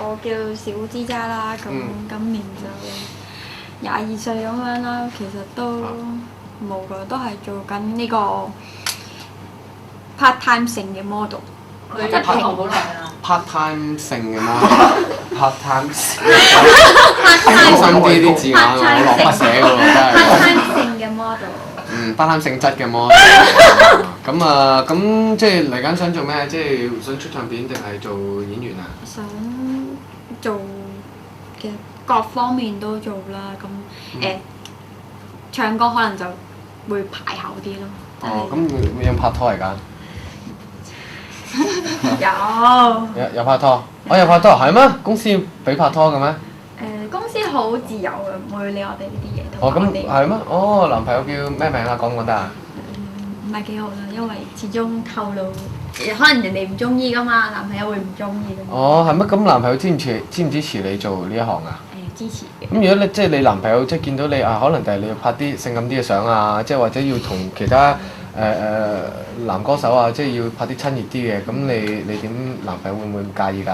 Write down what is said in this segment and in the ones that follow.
我叫小之渣啦，咁今年就22歲咁樣啦，其實都冇㗎，都係做緊呢個 part time 性嘅 model。佢入行好耐啦。part time 性嘅 model，part time 小心啲字眼啊，我落筆寫嘅喎，真係。part time 性嘅 model。part time 性質嘅 model。咁啊，咁即係嚟緊想做咩？即係想出唱片定係做演員啊？想做嘅各方面都做啦，咁唱歌可能就會排後啲咯。哦，咁會有拍拖嚟㗎？有拍拖，有拍拖係咩？公司俾拍拖嘅咩？公司好自由嘅，唔會理我哋呢啲嘢。哦，咁係咩？哦，男朋友叫咩名啊？講唔講得啊？唔係幾好啦，因為始終透露，可能人哋唔中意噶嘛，男朋友會唔中意噶嘛。哦，係咩？咁男朋友支唔支持你做呢一行啊？支持嘅。咁如果你即係你男朋友即係見到你啊，可能第日你要拍啲性感啲嘅相啊，即係或者要同其他男歌手啊，即係要拍啲親熱啲嘅，咁你點男朋友會唔會唔介意㗎？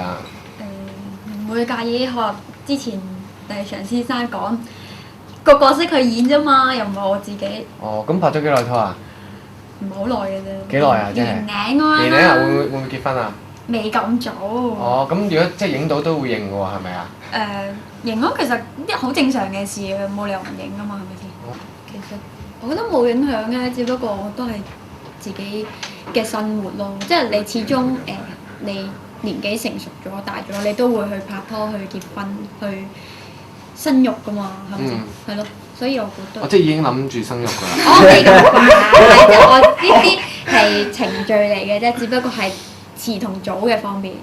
唔會介意，學之前常先生講個角色佢演啫嘛，又唔係我自己。哦，咁拍咗幾耐拖啊？唔係好耐嘅啫。幾耐啊？真係。年零啊。年零啊？會唔會結婚啊？未咁早。哦，咁如果即係影到都會認喎，係咪啊？影咯，其實啲好正常嘅事，冇理由唔影噶嘛，係咪先？其實我覺得冇影響嘅，只不過都係自己嘅生活咯。即係你始終你年紀成熟咗、大咗，你都會去拍拖、去結婚、去生育噶嘛，係咪先？係咯，所以我覺得。我即係已經諗住生育㗎啦。我未咁快啦，即係我呢啲係程序嚟嘅啫，只不過係遲同早嘅方面。